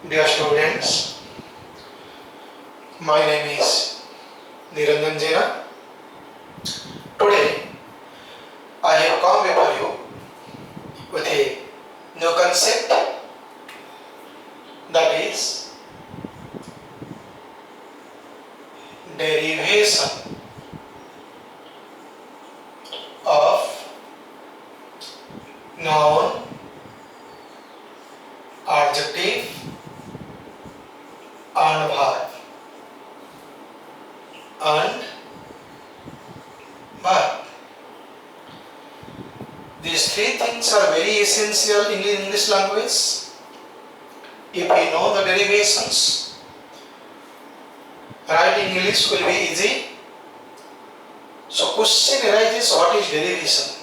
Dear students, my name is Niranjan Jaina. Today I have come before you with a new concept, that is derivation of noun, adjective and verb. These three things are very essential in English language. If we know the derivations, writing English will be easy. So question arises, what is derivation?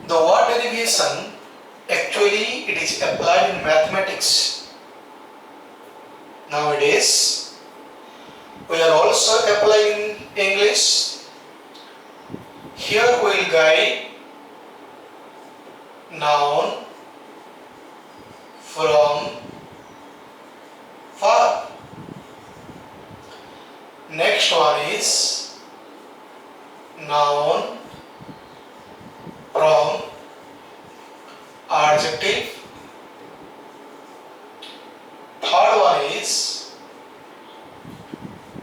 The word derivation, actually it is applied in mathematics. Nowadays, we are also applying English. Here we will guide noun from verb. Next one is noun from adjective. Third one is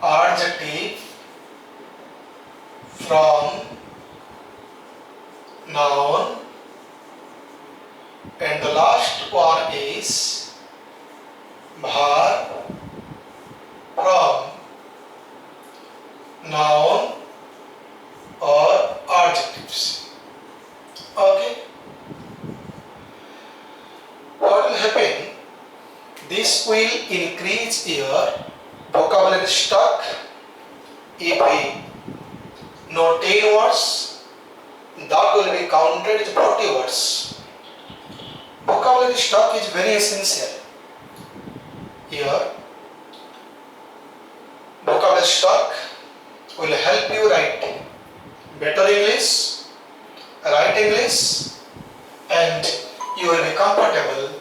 adjective from noun, and the last one is verb from noun or adjectives. Okay. What will happen? This will increase your vocabulary stock. If we know 10 words, that will be counted as 40 words. Vocabulary stock is very essential. Here, vocabulary stock will help you write better English, write English, and you will be comfortable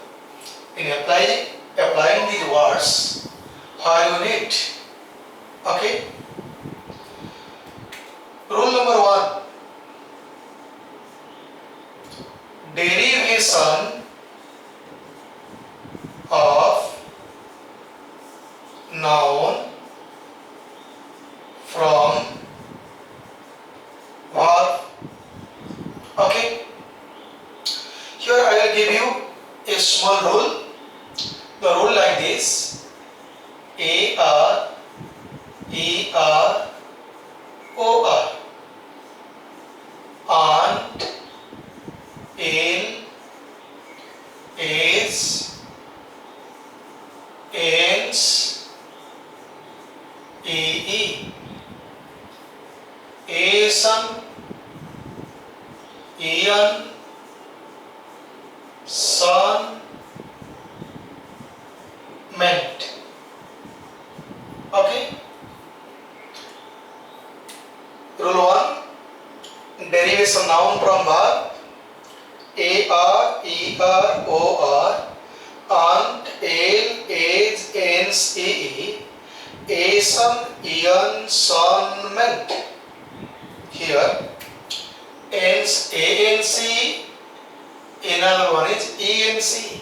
in applying these words where you need. Okay? Rule number 1. Derivation of noun from verb. Okay. Here I will give you a small rule. The rule like this: A-R, E-R, O-R, aunt, ale, age, ends, ee, ason, eon, son, meant. Okay. Rule 1. Derivation noun from verb. A-R, E-R, O-R, aunt, ale, age, ends, E-E, ason, eon, son, meant. Here, ends, A-N-C, another one is E-N-C.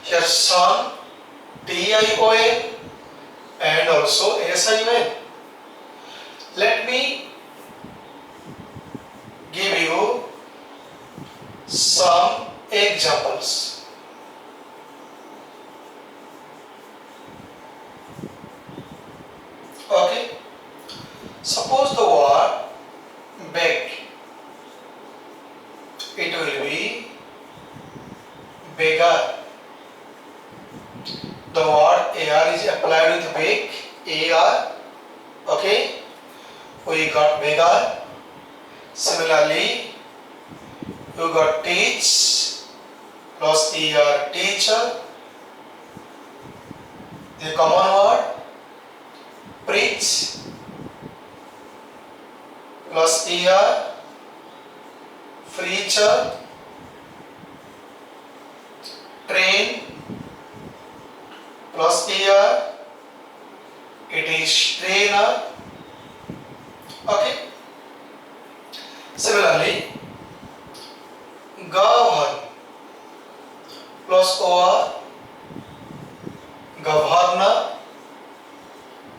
Here, son, T-I-O-N, and also S-I-O-N. Let me give you some examples. Okay. Suppose the word beg. It will be beggar. The word AR is applied with beg. AR. Okay. We got beggar. Similarly, you got teach plus ER, teacher. The common word preach plus ER, preacher. train plus er, it is trainer. Okay. Similarly, govern plus or, governor.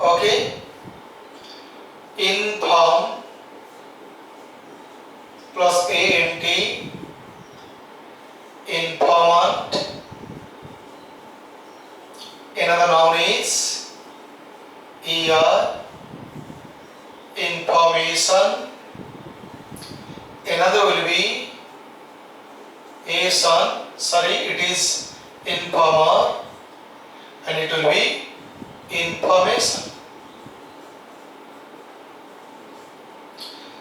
Okay. Inform plus ant, informant. Another noun is er, information. Another will be a son, sorry, it is informer, and it will be information.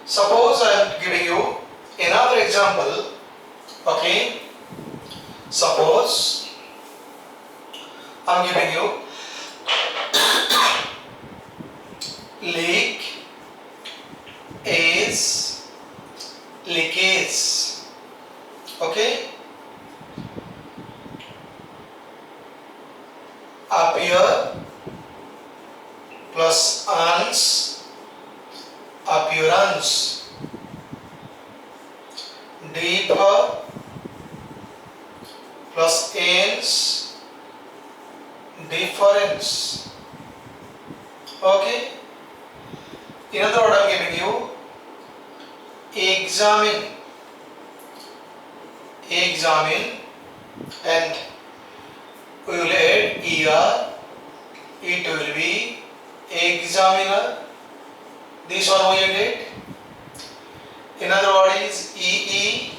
Suppose I am giving you another example. Okay, suppose I am giving you leak is leakage. Okay, appear plus ans, appearance. Differ plus ans, difference. Okay, in other word I am giving you examine, examine, and we will add er, it will be examiner. This one we added. Another word is ee,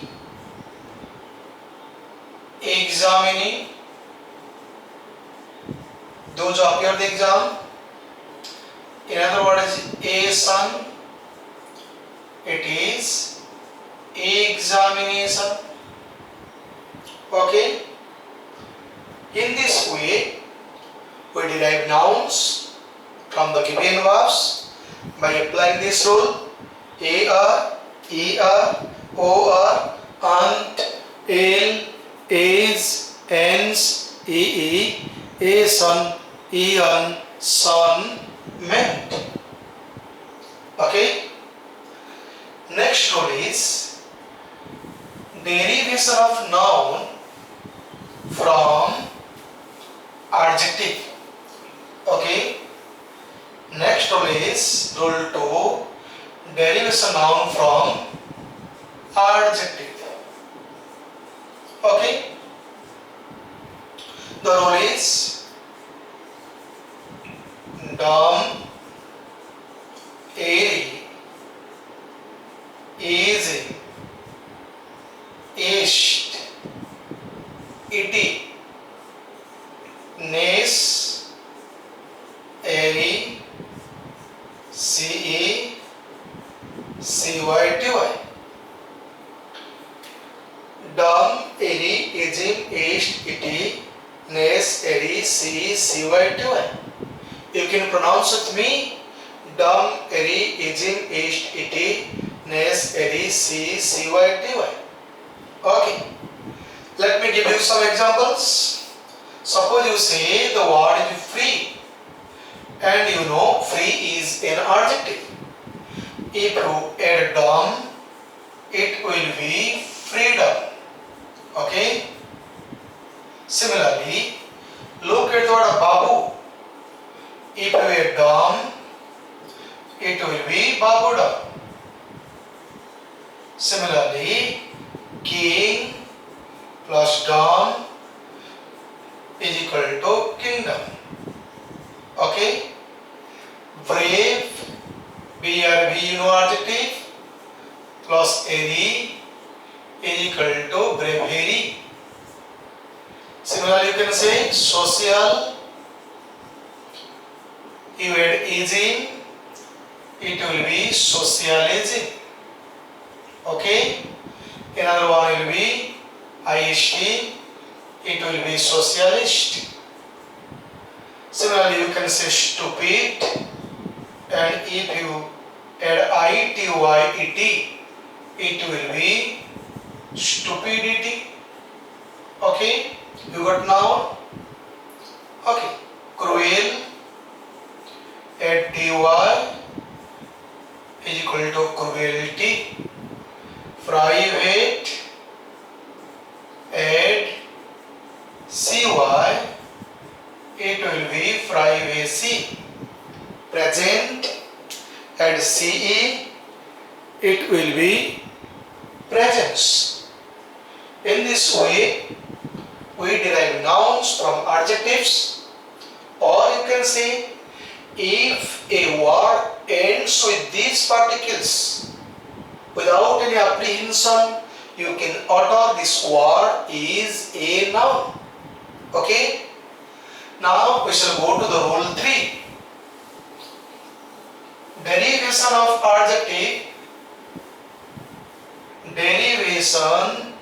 examining, those who appear the exam. Another word is a son, it is examination. Okay, in this way we derive nouns from the given verbs by applying this rule: er, er, or, ant, el, is, ens, ee, a son, eon, son, meant. Okay, next rule is derivation of noun from adjective. Okay, next rule is rule 2, derivation noun from adjective. Okay, the rule is dumb, airy, easy, east, itty, nace, airy, ce, cyty. Dumb, airy, easy, east, itty, nace, airy, ce, cyty. You can pronounce with me: dumb, airy, easy, east, itty, nace, airy, ce, cyty. Okay, let me give you some examples. Suppose you say the word is free, and you know free is an adjective. If you add dumb, it will be freedom. Okay. Similarly, look at the word babu. If you add dumb, it will be babudam. Similarly, king plus dumb is equal to kingdom. Okay. Brave, BRB, you know adjective, plus airy is equal to bravery. Similarly, you can say social, you add easy, it will be socialism. Okay. Another one will be ist, it will be socialist. Similarly, you can say stupid, and if you add ity, it will be stupidity. Okay, you got now? Okay. cruel, add dy is equal to cruelty. Private, add cy, it will be privacy. Present, add ce, it will be presence. In this way, we derive nouns from adjectives, or you can say, if a word ends with these particles without any apprehension, you can utter this word is a noun. Okay? Now we shall go to the rule 3. Derivation of adjective. Derivation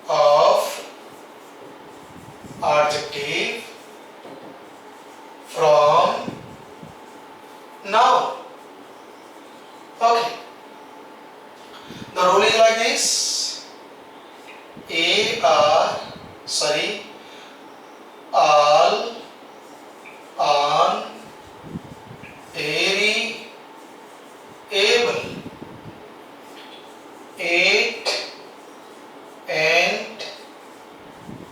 of adjective from noun. Okay. The rule is like this. All, on, airy, able, eight, and,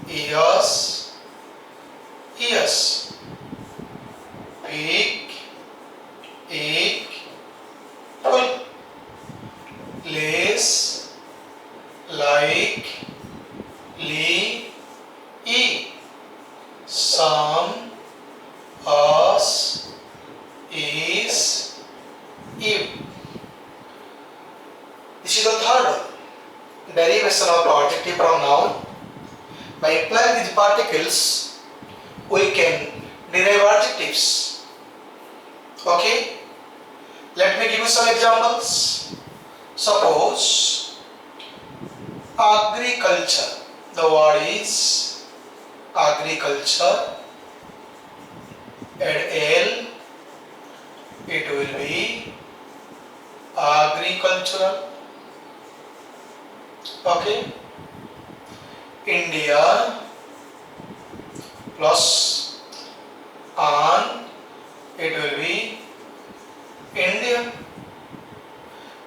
yes, yes, big, egg, full, less, like, li, e, some, us, is, if. This is the third one. Derivation of adjective from noun. By applying these particles, we can derive adjectives. Okay? Let me give you some examples. Suppose agriculture. The word is agriculture. Add L, it will be agricultural. Okay. India plus on, it will be Indian.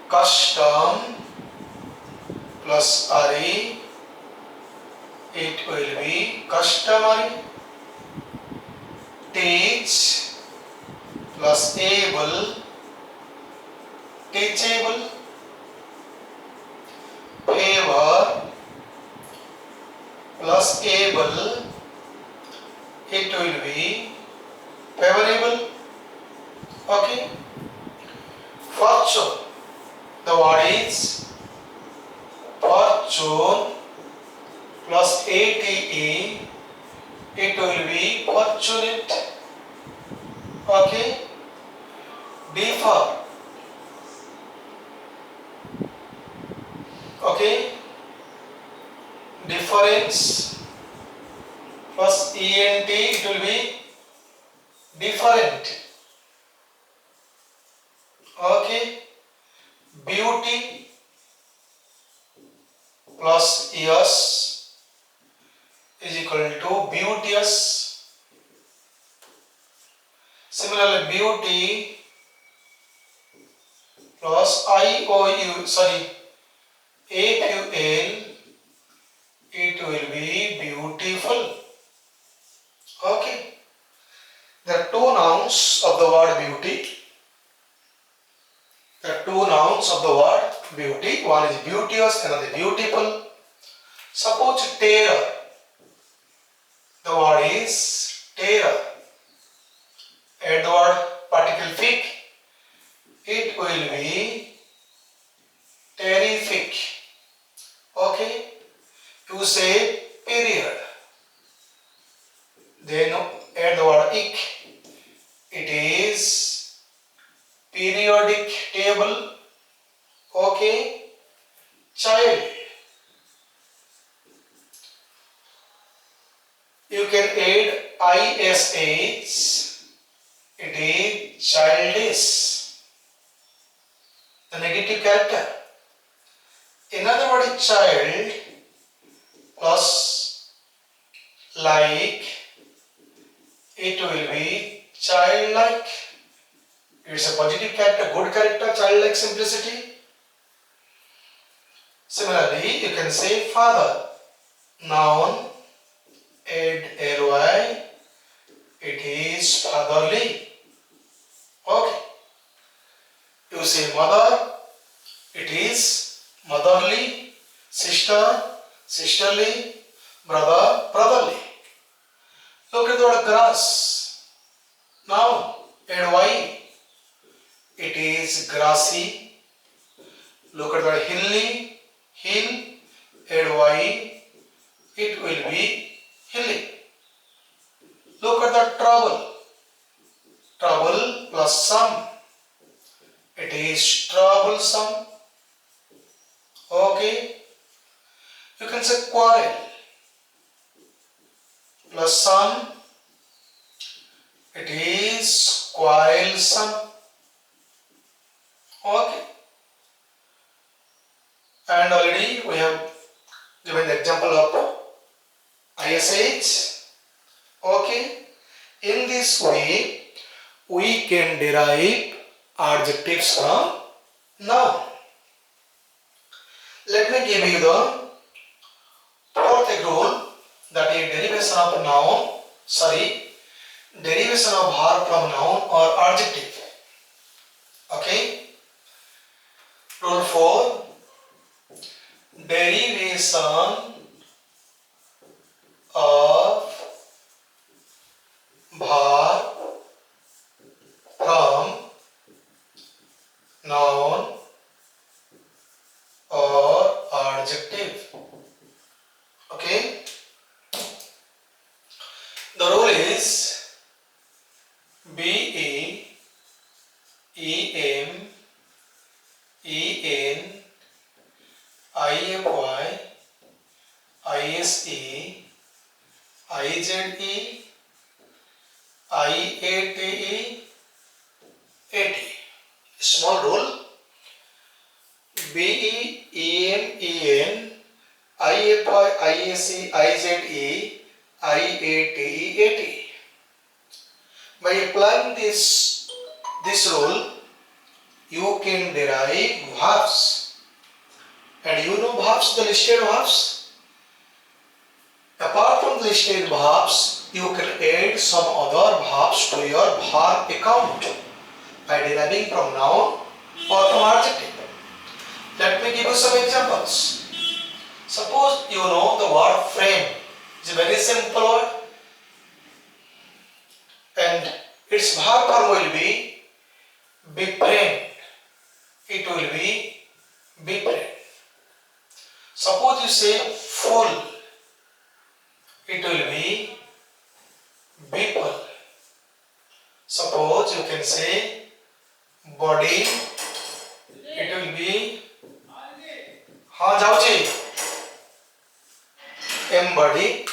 Custom plus RE, it will be customary. Teach plus able, teachable. Favor plus able, it will be favorable. Okay. Fortune, the word is fortune plus ate, it will be fortunate. Okay. Differ. Okay. Difference plus ent, it will be different. Okay. Beauty plus yes is equal to beauteous. Similarly, beauty plus AQL, it will be beautiful. Okay. There are two nouns of the word beauty. There are two nouns of the word beauty. One is beauteous, another beautiful. Suppose terror. The word is terror. Add the word particle fic. It will be terrific. Okay. You say period. Then add the word ic. It is periodic table. Okay. Child. You can add ish. It is childish. The negative character. Another word is child plus like, it will be childlike. It's a positive character, good character, childlike simplicity. Similarly, you can say father, noun, add ly, it is fatherly. Okay. You say mother, it is motherly, sister, sisterly, brother, brotherly. Look at the word grass. Noun, add y, it is grassy. Look at the word hilly, hill, add y, it will be hilly. Look at the trouble, trouble plus some, it is troublesome. Okay. You can say quarrel plus some, it is quarrelsome. Okay. And already we have given the example of ISH. Okay. In this way, we can derive adjectives from noun. Let me give you the fourth rule, that is derivation of derivation of verb from noun or adjective. Okay. Rule 4, derivation of verb from noun or adjective. Okay. The rule is be, em, en, ify, ise, ize, iate, at. Small rule. Be, em, en, ify, ise, ize, iate, at. By applying this rule, you can derive verbs. And you know verbs, the listed verbs. Apart from the listed verbs, you can add some other verbs to your verb account by deriving from noun or from adjective. Let me give you some examples. Suppose you know the word friend. It's a very simple word. And its verb form will be befriend. It will be befriend. Suppose you say full. It will be people. Suppose you can say body. It will be हाँ जाओ जी embody.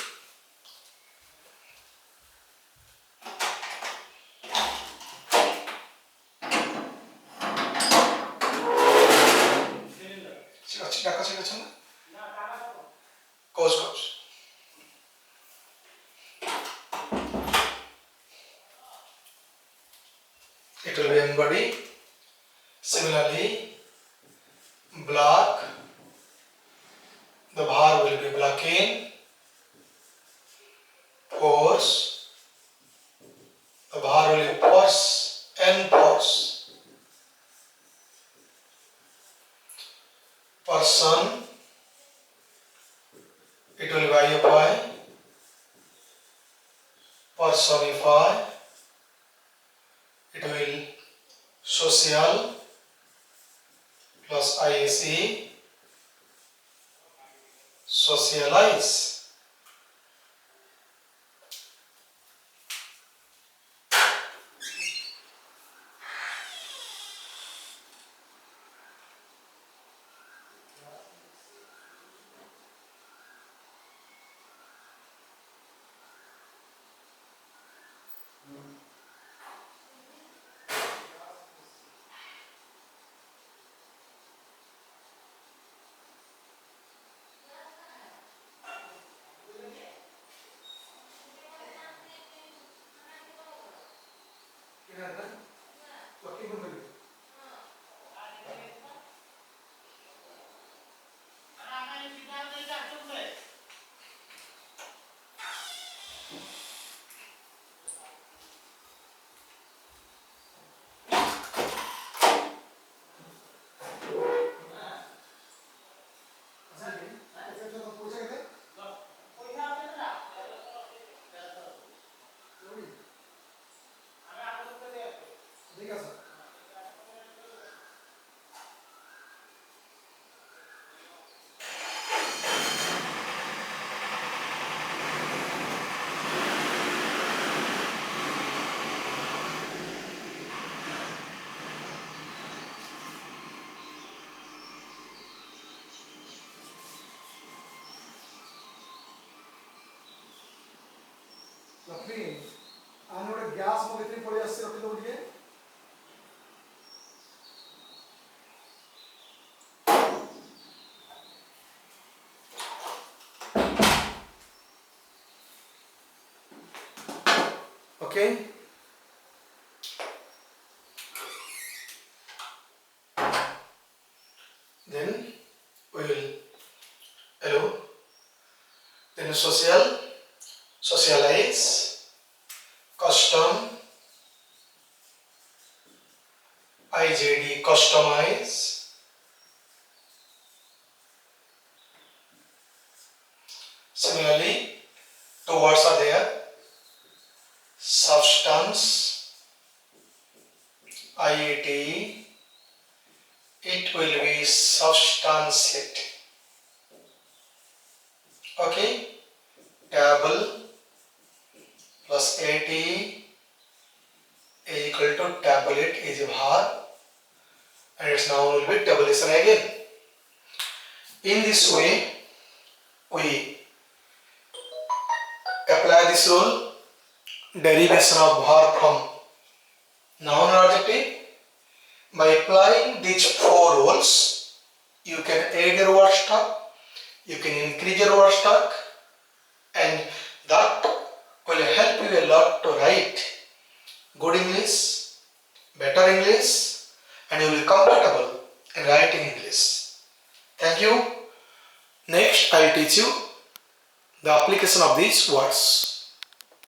Goes. It will be embody. Similarly, black. The verb will be blacken. Force. The verb will be force. Enforce. Person. It will be occupy. Personify. It will social plus ise. Socialize. Lakshmi आने गोटे gas मगेत्री पड़ी आसी रखी दो टिके okay then we will hello, then socialize, custom, IJD, customize, similarly two words are there, substance, IAT, it will be substantiate. Okay, table plus AT is equal to tabulate is a verb and its noun will be tabulation again. In this way we apply this rule, derivation of verb from noun or adjective. By applying these four rules, you can add your word stock, you can increase your word stock, and that will help you a lot to write good English, better English, and you will be comfortable in writing English. Thank you. Next, I will teach you the application of these words.